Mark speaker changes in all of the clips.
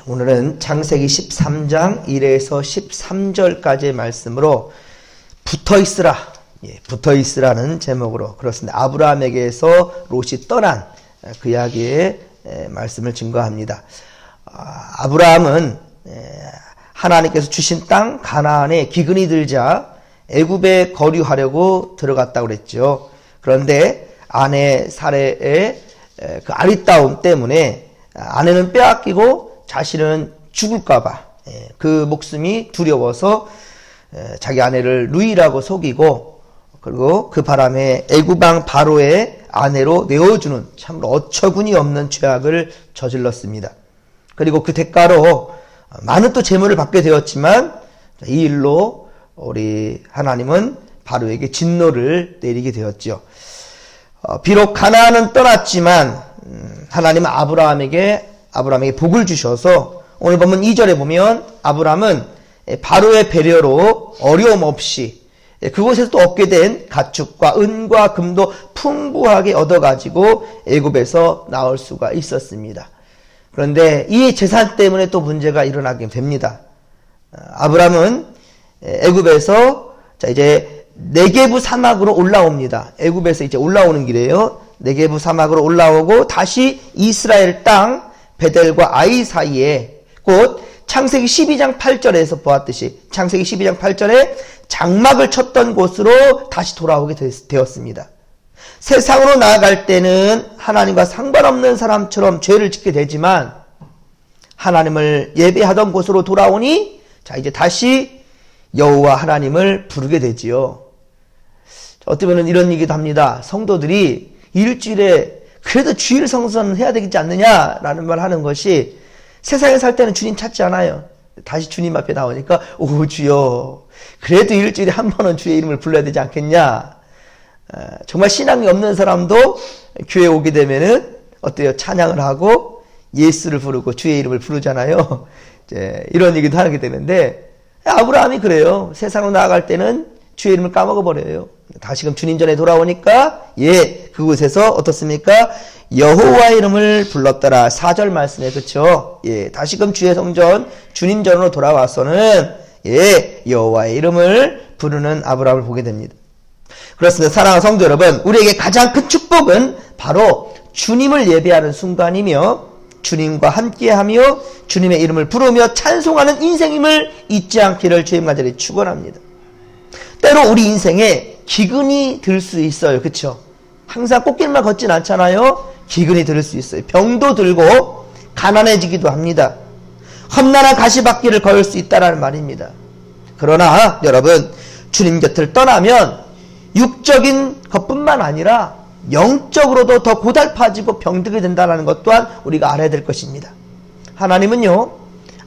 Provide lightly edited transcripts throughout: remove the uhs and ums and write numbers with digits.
Speaker 1: 오늘은 창세기 13장 1에서 13절까지의 말씀으로 붙어있으라, 붙어있으라는 제목으로 그렇습니다. 아브라함에게서 롯이 떠난 그 이야기의 말씀을 증거합니다. 아브라함은 하나님께서 주신 땅 가나안에 기근이 들자 애굽에 거류하려고 들어갔다고 그랬죠. 그런데 아내 사레의 그 아리따움 때문에 아내는 빼앗기고 자신은 죽을까봐 그 목숨이 두려워서 자기 아내를 루이라고 속이고, 그리고 그 바람에 애굽왕 바로의 아내로 내어주는 참으로 어처구니 없는 죄악을 저질렀습니다. 그리고 그 대가로 많은 또 재물을 받게 되었지만 이 일로 우리 하나님은 바로에게 진노를 내리게 되었죠. 비록 가나안은 떠났지만 하나님은 아브라함에게 복을 주셔서 오늘 보면 2절에 보면 아브라함은 바로의 배려로 어려움 없이 그곳에서 또 얻게 된 가축과 은과 금도 풍부하게 얻어가지고 애굽에서 나올 수가 있었습니다. 그런데 이 재산 때문에 또 문제가 일어나게 됩니다. 아브라함은 애굽에서 이제 네게부 사막으로 올라옵니다. 애굽에서 이제 올라오는 길이에요. 네게부 사막으로 올라오고 다시 이스라엘 땅 베델과 아이 사이에 곧 창세기 12장 8절에서 보았듯이 창세기 12장 8절에 장막을 쳤던 곳으로 다시 돌아오게 되었습니다. 세상으로 나아갈 때는 하나님과 상관없는 사람처럼 죄를 짓게 되지만 하나님을 예배하던 곳으로 돌아오니 이제 다시 여호와 하나님을 부르게 되지요. 어떻게 보면 이런 얘기도 합니다. 성도들이 일주일에 그래도 주일 성수는 해야 되지 않느냐라는 말 하는 것이, 세상에 살 때는 주님 찾지 않아요. 다시 주님 앞에 나오니까 오 주여, 그래도 일주일에 한 번은 주의 이름을 불러야 되지 않겠냐. 정말 신앙이 없는 사람도 교회 오게 되면은 어때요? 찬양을 하고 예수를 부르고 주의 이름을 부르잖아요. 이제 이런 얘기도 하게 되는데 아브라함이 그래요. 세상으로 나아갈 때는 주의 이름을 까먹어 버려요. 다시금 주님 전에 돌아오니까 그곳에서 어떻습니까? 여호와의 이름을 불렀더라. 4절 말씀에, 그쵸? 다시금 주의 성전 주님 전으로 돌아와서는 여호와의 이름을 부르는 아브라함을 보게 됩니다. 그렇습니다. 사랑하는 성도 여러분, 우리에게 가장 큰 축복은 바로 주님을 예배하는 순간이며 주님과 함께하며 주님의 이름을 부르며 찬송하는 인생임을 잊지 않기를 주님 간절히 축원합니다. 때로 우리 인생에 기근이 들 수 있어요. 그쵸? 항상 꽃길만 걷진 않잖아요. 기근이 들 수 있어요. 병도 들고 가난해지기도 합니다. 험난한 가시밭길을 걸을 수 있다는 말입니다. 그러나 여러분, 주님 곁을 떠나면 육적인 것뿐만 아니라 영적으로도 더 고달파지고 병들게 된다는 것 또한 우리가 알아야 될 것입니다. 하나님은요,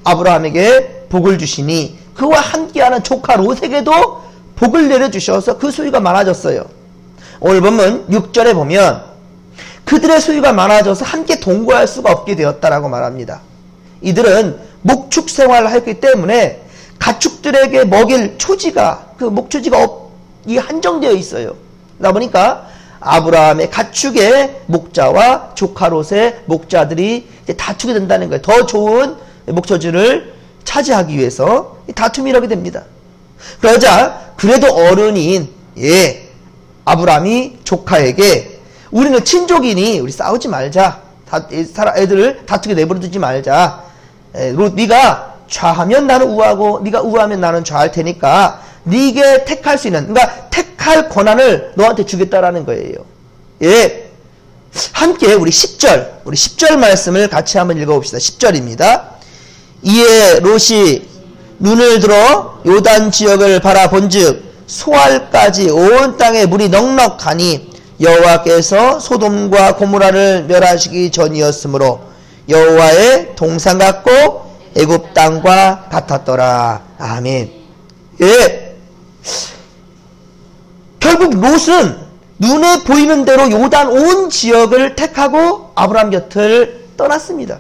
Speaker 1: 아브라함에게 복을 주시니 그와 함께하는 조카 롯에게도 복을 내려주셔서 그 수유가 많아졌어요. 오늘 보면 6절에 보면 그들의 수유가 많아져서 함께 동거할 수가 없게 되었다라고 말합니다. 이들은 목축 생활을 했기 때문에 가축들에게 먹일 초지가, 그 목초지가 한정되어 있어요. 그러다 보니까 아브라함의 가축의 목자와 조카 롯의 목자들이 이제 다투게 된다는 거예요. 더 좋은 목초지를 차지하기 위해서 다툼이 일어나게 됩니다. 그러자 그래도 어른인 아브라함이 조카에게 우리는 친족이니 우리 싸우지 말자. 애들을 다투게 내버려두지 말자. 롯, 네가 좌하면 나는 우하고 네가 우하면 나는 좌할 테니까 네게 택할 수 있는, 그러니까 택할 권한을 너한테 주겠다라는 거예요. 함께 우리 10절 말씀을 같이 한번 읽어봅시다. 10절입니다. 이에 롯이 눈을 들어 요단 지역을 바라본즉 소알까지 온 땅에 물이 넉넉하니 여호와께서 소돔과 고모라를 멸하시기 전이었으므로 여호와의 동산 같고 애굽 땅과 같았더라. 아멘. 결국 롯은 눈에 보이는 대로 요단 온 지역을 택하고 아브라함 곁을 떠났습니다.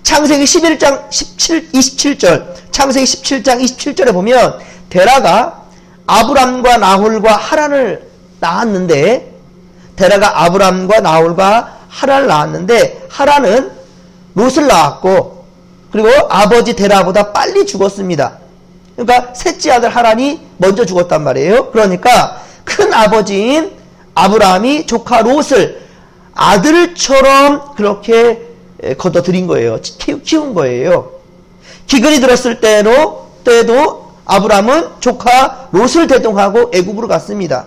Speaker 1: 창세기 11장 27절, 창세기 17장 27절에 보면 데라가 아브람과 나홀과 하란을 낳았는데, 하란을 낳았는데 하란은 롯을 낳았고 그리고 아버지 데라보다 빨리 죽었습니다. 그러니까 셋째 아들 하란이 먼저 죽었단 말이에요. 그러니까 큰 아버지인 아브라함이 조카 롯을 아들처럼 그렇게 거둬들인 거예요. 키운 거예요. 기근이 들었을 때도 아브라함은 조카 롯을 대동하고 애굽으로 갔습니다.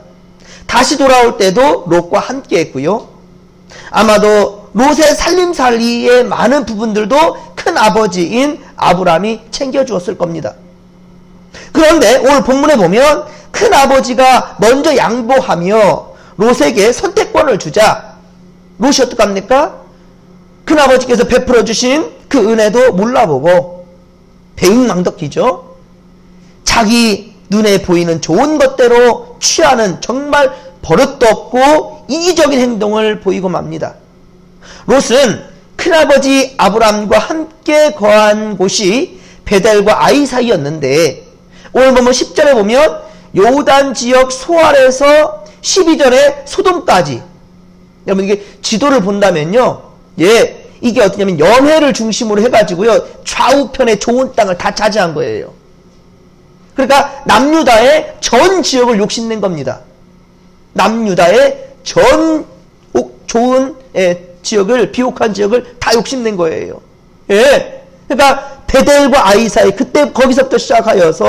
Speaker 1: 다시 돌아올 때도 롯과 함께 했고요. 아마도 롯의 살림살이의 많은 부분들도 큰 아버지인 아브라함이 챙겨주었을 겁니다. 그런데 오늘 본문에 보면 큰 아버지가 먼저 양보하며 롯에게 선택권을 주자 롯이 어떡합니까? 큰 아버지께서 베풀어 주신 그 은혜도 몰라보고 배은망덕이죠. 자기 눈에 보이는 좋은 것대로 취하는 정말 버릇도 없고 이기적인 행동을 보이고 맙니다. 롯은 큰아버지 아브람과 함께 거한 곳이 베델과 아이 사이였는데 오늘 보면 10절에 보면 요단 지역 소알에서 12절에 소돔까지, 여러분 이게 지도를 본다면요, 이게 어떠냐면 연회를 중심으로 해가지고요 좌우편에 좋은 땅을 다 차지한 거예요. 그러니까 남유다의 전 지역을 욕심낸 겁니다. 남유다의 전 좋은 지역을, 비옥한 지역을 다 욕심낸 거예요. 그러니까 베델과 아이 사이, 그때 거기서부터 시작하여서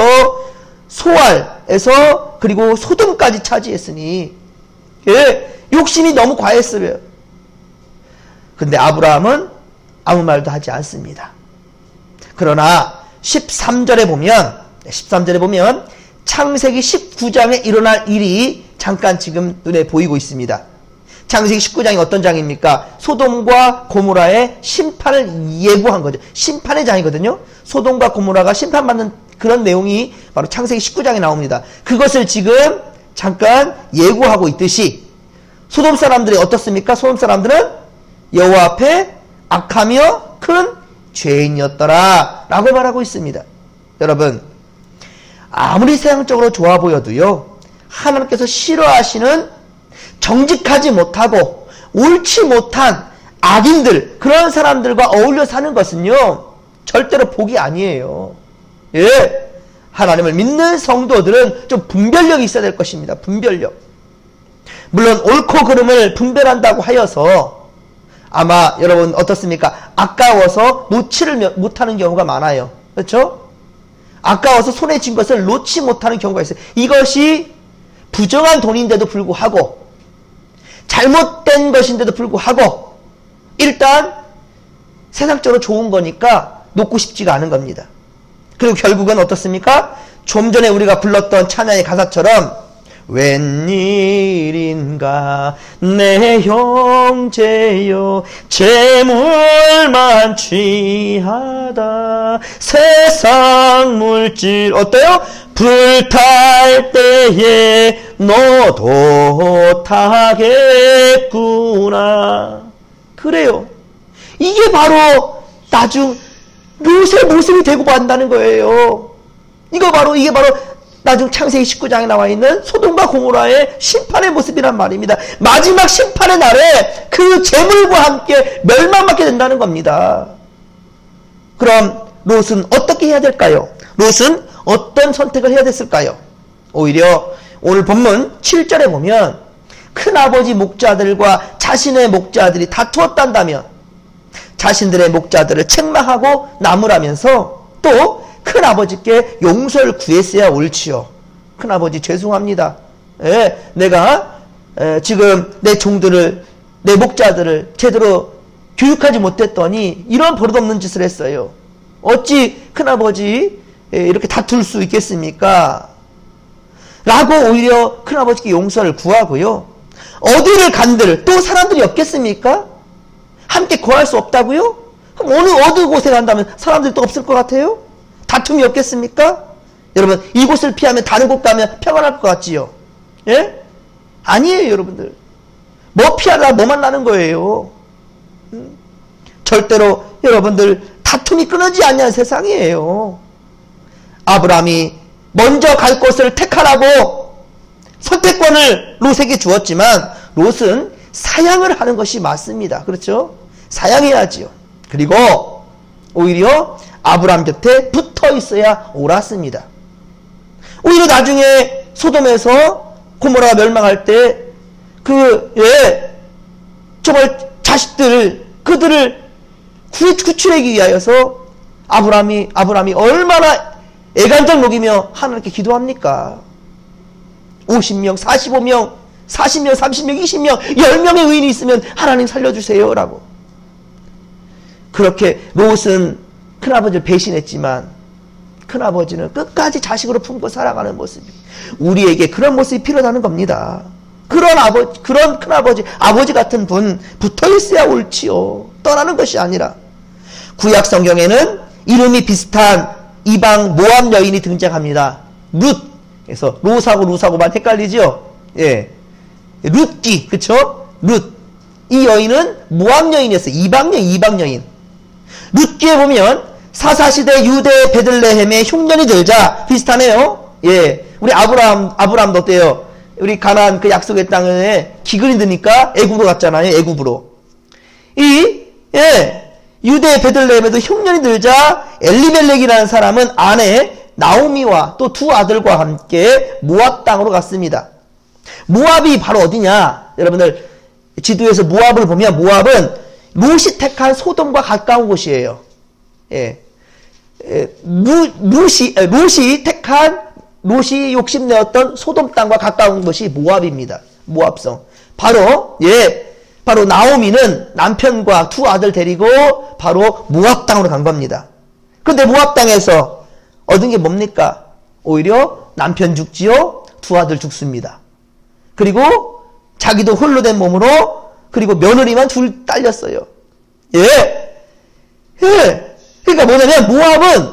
Speaker 1: 소알에서 그리고 소돔까지 차지했으니 욕심이 너무 과했어요. 근데 아브라함은 아무 말도 하지 않습니다. 그러나 13절에 보면 창세기 19장에 일어날 일이 잠깐 지금 눈에 보이고 있습니다. 창세기 19장이 어떤 장입니까? 소돔과 고모라의 심판을 예고한 거죠. 심판의 장이거든요. 소돔과 고모라가 심판받는 그런 내용이 바로 창세기 19장에 나옵니다. 그것을 지금 잠깐 예고하고 있듯이 소돔 사람들이 어떻습니까? 소돔 사람들은 여호와 앞에 악하며 큰 죄인이었더라 라고 말하고 있습니다. 여러분, 아무리 세상적으로 좋아 보여도요, 하나님께서 싫어하시는 정직하지 못하고 옳지 못한 악인들, 그런 사람들과 어울려 사는 것은요 절대로 복이 아니에요. 하나님을 믿는 성도들은 좀 분별력이 있어야 될 것입니다. 분별력. 물론 옳고 그름을 분별한다고 하여서 아마 여러분 어떻습니까? 아까워서 놓지를 못하는 경우가 많아요. 그렇죠? 아까워서 손에 쥔 것을 놓지 못하는 경우가 있어요. 이것이 부정한 돈인데도 불구하고, 잘못된 것인데도 불구하고 일단 세상적으로 좋은 거니까 놓고 싶지가 않은 겁니다. 그리고 결국은 어떻습니까? 좀 전에 우리가 불렀던 찬양의 가사처럼 웬일인가 내 형제여 재물만 취하다 세상 물질 어때요? 불탈 때에 너도 타겠구나. 그래요. 이게 바로 나중 롯의 모습이 되고 만다는 거예요. 이게 바로 나중 창세기 19장에 나와 있는 소돔과 고모라의 심판의 모습이란 말입니다. 마지막 심판의 날에 그 재물과 함께 멸망받게 된다는 겁니다. 그럼 롯은 어떻게 해야 될까요? 롯은 어떤 선택을 해야 됐을까요? 오히려 오늘 본문 7절에 보면 큰아버지 목자들과 자신의 목자들이 다투었단다면 자신들의 목자들을 책망하고 나무라면서 또 큰아버지께 용서를 구했어야 옳지요. 큰아버지 죄송합니다. 내가 지금 내 종들을, 내 목자들을 제대로 교육하지 못했더니 이런 버릇없는 짓을 했어요. 어찌 큰아버지 이렇게 다툴 수 있겠습니까? 라고 오히려 큰아버지께 용서를 구하고요. 어디를 간들 또 사람들이 없겠습니까? 함께 거할 수 없다고요? 그럼 어느 곳에 간다면 사람들이 또 없을 것 같아요? 다툼이 없겠습니까? 여러분, 이곳을 피하면 다른 곳 가면 평안할 것 같지요? 아니에요, 여러분들. 뭐 피하다 뭐 만나는 거예요. 절대로 여러분들 다툼이 끊어지지 않는 세상이에요. 아브라함이 먼저 갈 곳을 택하라고 선택권을 롯에게 주었지만 롯은 사양을 하는 것이 맞습니다. 그렇죠? 사양해야지요. 그리고 오히려 아브라함 곁에 붙어 있어야 옳았습니다. 오히려 나중에 소돔에서 고모라가 멸망할 때 정말 자식들 그들을 구출하기 위하여서 아브라함이 얼마나 애간장 녹이며 하나님께 기도합니까? 50명, 45명, 40명, 30명, 20명, 10명의 의인이 있으면 하나님 살려주세요 라고. 그렇게 롯은 큰아버지를 배신했지만 큰아버지는 끝까지 자식으로 품고 살아가는 모습이, 우리에게 그런 모습이 필요하다는 겁니다. 그런 큰아버지, 아버지 같은 분 붙어 있어야 옳지요. 떠나는 것이 아니라. 구약 성경에는 이름이 비슷한 이방 모압 여인이 등장합니다. 룻. 그래서 롯하고 룻하고만 헷갈리죠. 예. 룻기, 그쵸? 룻. 이 여인은 모압 여인이었어요. 이방 여인. 룻기에 보면 사사시대 유대 베들레헴의 흉년이 들자, 비슷하네요. 예. 우리 아브라함도 어때요? 우리 가나안 그 약속의 땅에 기근이 드니까 애굽으로 갔잖아요. 애굽으로. 유대 베들레헴에도 흉년이 들자 엘리멜렉이라는 사람은 아내 나오미와 또 두 아들과 함께 모압 땅으로 갔습니다. 모압이 바로 어디냐? 여러분들 지도에서 모압을 보면 모압은 롯이 택한 소돔과 가까운 곳이에요. 예. 롯이 욕심내었던 소돔 땅과 가까운 곳이 모압입니다. 모압성. 바로 나오미는 남편과 두 아들 데리고 바로 모압 땅으로 간 겁니다. 그런데 모압 땅에서 얻은 게 뭡니까? 오히려 남편 죽지요, 두 아들 죽습니다. 그리고 자기도 홀로 된 몸으로, 그리고 며느리만 둘 딸렸어요. 그러니까 뭐냐면 모압은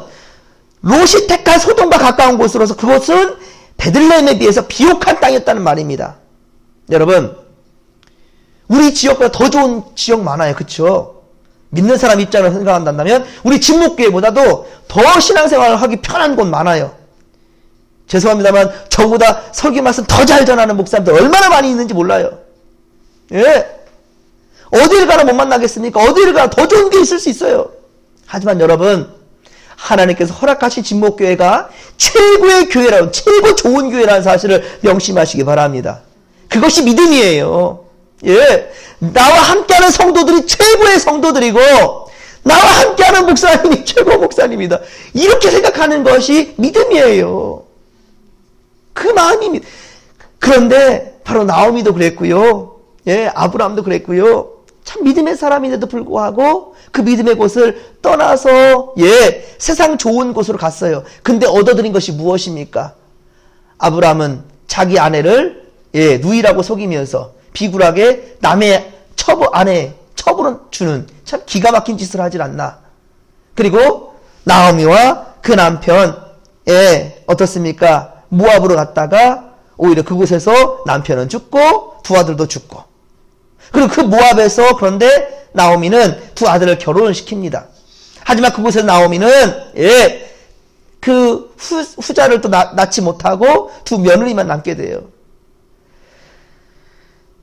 Speaker 1: 롯이 택한 소돔과 가까운 곳으로서 그곳은 베들레헴에 비해서 비옥한 땅이었다는 말입니다. 여러분, 우리 지역보다 더 좋은 지역 많아요. 그쵸? 믿는 사람 입장으로 생각한다면 우리 진목교회보다도 더 신앙생활을 하기 편한 곳 많아요. 죄송합니다만 저보다 설교 말씀 더 잘 전하는 목사님들 얼마나 많이 있는지 몰라요. 어디를 가나 못 만나겠습니까? 어디를 가나 더 좋은 게 있을 수 있어요. 하지만 여러분, 하나님께서 허락하신 진목교회가 최고의 교회라고, 최고 좋은 교회라는 사실을 명심하시기 바랍니다. 그것이 믿음이에요. 나와 함께하는 성도들이 최고의 성도들이고 나와 함께하는 목사님이 최고 목사님이다. 이렇게 생각하는 것이 믿음이에요. 그 마음입니다. 그런데 바로 나오미도 그랬고요. 아브라함도 그랬고요. 참 믿음의 사람인데도 불구하고 그 믿음의 곳을 떠나서 세상 좋은 곳으로 갔어요. 근데 얻어들인 것이 무엇입니까? 아브라함은 자기 아내를 누이라고 속이면서 비굴하게 남의 아내 처벌을 주는 참 기가 막힌 짓을 하질 않나. 그리고 나오미와 그 남편 어떻습니까? 모압으로 갔다가 오히려 그곳에서 남편은 죽고 두 아들도 죽고, 그리고 그 모압에서 그런데 나오미는 두 아들을 결혼을 시킵니다. 하지만 그곳에서 나오미는 그 후자를 또 낳지 못하고 두 며느리만 남게 돼요.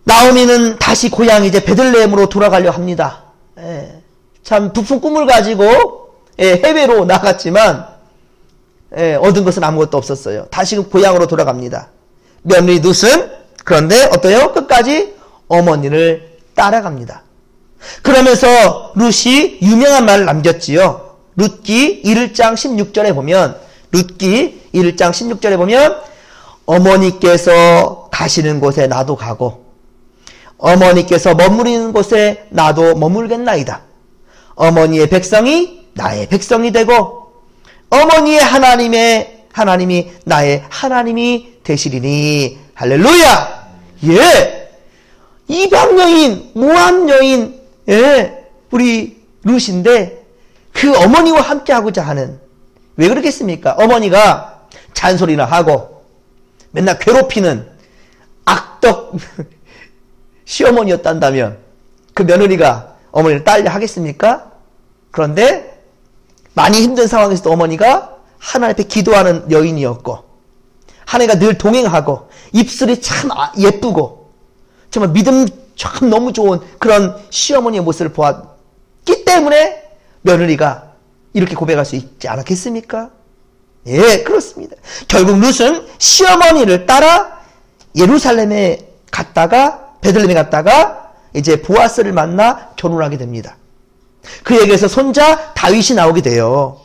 Speaker 1: 나오미는 다시 고향 이제 베들레헴으로 돌아가려 합니다. 참 부푼 꿈을 가지고 해외로 나갔지만 얻은 것은 아무것도 없었어요. 다시 고향으로 돌아갑니다. 며느리 룻은 그런데 어때요? 끝까지 어머니를 따라갑니다. 그러면서 룻이 유명한 말을 남겼지요. 룻기 1장 16절에 보면 어머니께서 가시는 곳에 나도 가고 어머니께서 머무르는 곳에 나도 머물겠나이다. 어머니의 백성이 나의 백성이 되고 어머니의 하나님이 나의 하나님이 되시리니. 할렐루야. 이방 여인, 모압 여인, 우리 룻인데 그 어머니와 함께 하고자 하는, 왜 그러겠습니까? 어머니가 잔소리나 하고 맨날 괴롭히는 악덕 시어머니였단다면 그 며느리가 어머니를 딸려 하겠습니까? 그런데 많이 힘든 상황에서도 어머니가 하나님 앞에 기도하는 여인이었고 하나님과 늘 동행하고 입술이 참 예쁘고 정말 믿음 참 너무 좋은 그런 시어머니의 모습을 보았기 때문에 며느리가 이렇게 고백할 수 있지 않았겠습니까? 예, 그렇습니다. 결국 룻은 시어머니를 따라 예루살렘에 갔다가, 베들레헴에 갔다가 이제 보아스를 만나 결혼하게 됩니다. 그에게서 손자 다윗이 나오게 돼요.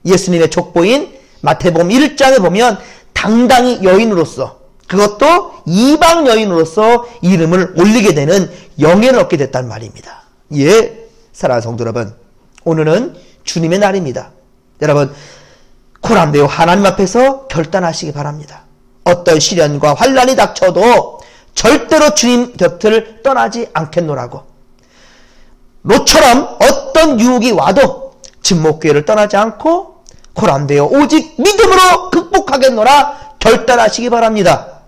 Speaker 1: 예수님의 족보인 마태복음 1장에 보면 당당히 여인으로서, 그것도 이방 여인으로서 이름을 올리게 되는 영예를 얻게 됐단 말입니다. 예, 사랑하는 성도 여러분, 오늘은 주님의 날입니다. 여러분, 코람되어 하나님 앞에서 결단하시기 바랍니다. 어떤 시련과 환난이 닥쳐도 절대로 주님 곁을 떠나지 않겠노라고. 롯처럼 어떤 유혹이 와도 진목교회를 떠나지 않고 코람되어 오직 믿음으로 극복하겠노라 결단하시기 바랍니다.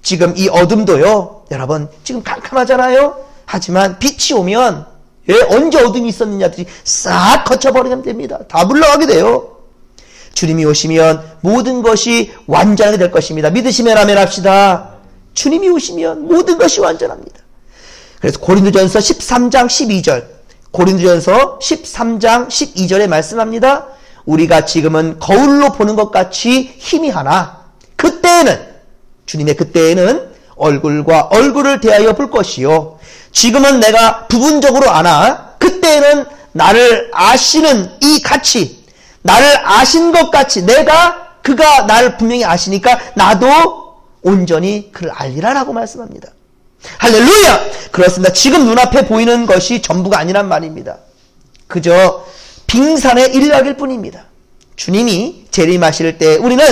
Speaker 1: 지금 이 어둠도요, 여러분 지금 캄캄하잖아요. 하지만 빛이 오면, 예, 언제 어둠이 있었느냐들이 싹 거쳐버리면 됩니다. 다 물러가게 돼요. 주님이 오시면 모든 것이 완전하게 될 것입니다. 믿으시면 아멘 합시다. 주님이 오시면 모든 것이 완전합니다. 그래서 고린도전서 13장 12절, 고린도전서 13장 12절에 말씀합니다. 우리가 지금은 거울로 보는 것 같이 희미하나 그때에는, 주님의 그때에는 얼굴과 얼굴을 대하여 볼 것이요, 지금은 내가 부분적으로 아나 그때에는 나를 아시는 이 같이, 나를 아신 것 같이, 그가 나를 분명히 아시니까 나도 온전히 그를 알리라라고 말씀합니다. 할렐루야! 그렇습니다. 지금 눈앞에 보이는 것이 전부가 아니란 말입니다. 그저 빙산의 일각일 뿐입니다. 주님이 재림하실 때 우리는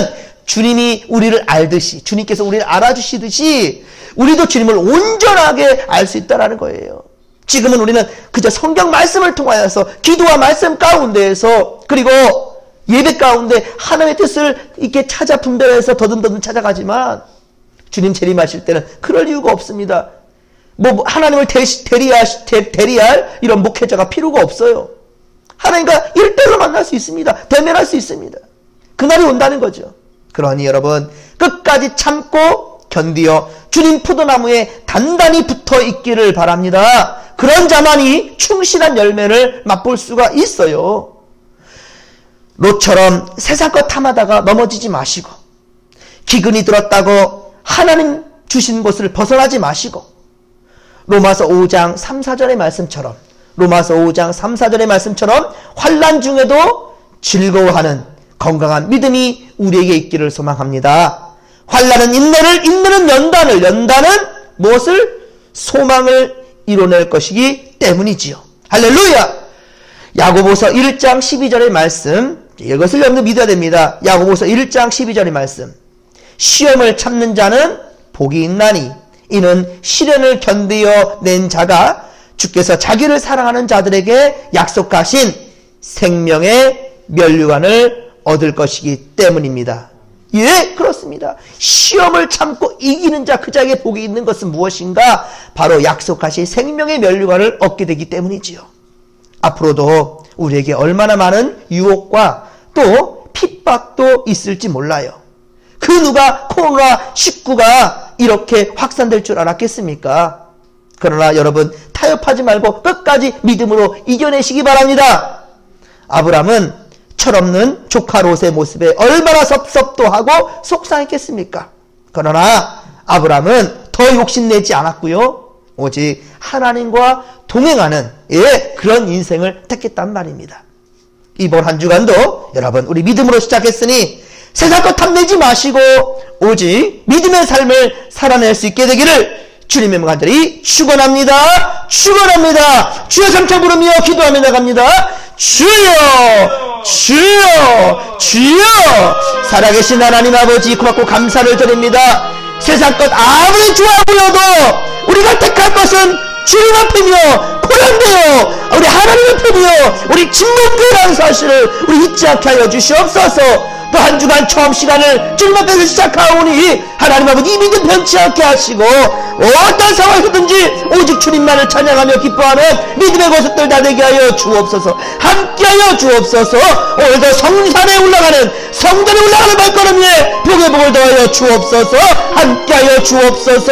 Speaker 1: 주님이 우리를 알듯이, 주님께서 우리를 알아주시듯이 우리도 주님을 온전하게 알 수 있다는 거예요. 지금은 우리는 그저 성경 말씀을 통하여서 기도와 말씀 가운데에서, 그리고 예배 가운데 하나님의 뜻을 이렇게 찾아 분별해서 더듬더듬 찾아가지만 주님 재림하실 때는 그럴 이유가 없습니다. 하나님을 대리할 이런 목회자가 필요가 없어요. 하나님과 1대1로 만날 수 있습니다. 대면할 수 있습니다. 그날이 온다는 거죠. 그러니 여러분, 끝까지 참고 견디어 주님 포도나무에 단단히 붙어 있기를 바랍니다. 그런 자만이 충실한 열매를 맛볼 수가 있어요. 롯처럼 세상 것 탐하다가 넘어지지 마시고, 기근이 들었다고 하나님 주신 곳을 벗어나지 마시고, 로마서 5장 3, 4절의 말씀처럼, 로마서 5장 3, 4절의 말씀처럼 환난 중에도 즐거워하는 건강한 믿음이 우리에게 있기를 소망합니다. 환난은 인내를, 인내는 연단은 무엇을? 소망을 이뤄낼 것이기 때문이지요. 할렐루야! 야고보서 1장 12절의 말씀, 이것을 여러분들 믿어야 됩니다. 야고보서 1장 12절의 말씀, 시험을 참는 자는 복이 있나니 이는 시련을 견디어 낸 자가 주께서 자기를 사랑하는 자들에게 약속하신 생명의 면류관을 얻을 것이기 때문입니다. 예, 그렇습니다. 시험을 참고 이기는 자, 그 자에게 복이 있는 것은 무엇인가? 바로 약속하신 생명의 면류관을 얻게 되기 때문이지요. 앞으로도 우리에게 얼마나 많은 유혹과 또 핍박도 있을지 몰라요. 그 누가 코로나19가 이렇게 확산될 줄 알았겠습니까? 그러나 여러분, 타협하지 말고 끝까지 믿음으로 이겨내시기 바랍니다. 아브람은 철없는 조카 롯의 모습에 얼마나 섭섭도하고 속상했겠습니까? 그러나 아브람은 더 욕심내지 않았고요, 오직 하나님과 동행하는, 예, 그런 인생을 택했단 말입니다. 이번 한 주간도 여러분, 우리 믿음으로 시작했으니 세상 것 탐내지 마시고 오직 믿음의 삶을 살아낼 수 있게 되기를 주님의 간절히 축원합니다. 축원합니다. 주여 삼창 부르며 기도하며 나갑니다. 주여, 주여, 주여. 살아계신 하나님 아버지, 고맙고 감사를 드립니다. 세상 것 아무리 좋아 보여도 우리가 택할 것은 주님 앞이며 고난되어 우리 하나님 앞이며 우리 진목교회라는 사실을 우리 잊지 않게 하여 주시옵소서. 또 한 주간 처음 시간을 주님 앞에서 시작하오니 하나님 아버지 이 믿음 변치 않게 하시고 어떤 상황에서든지 오직 주님만을 찬양하며 기뻐하는 믿음의 고속들 다 되게 하여 주옵소서. 함께하여 주옵소서. 오늘도 성산에 올라가는, 성전에 올라가는 발걸음에 복의 복을 더하여 주옵소서. 함께하여 주옵소서.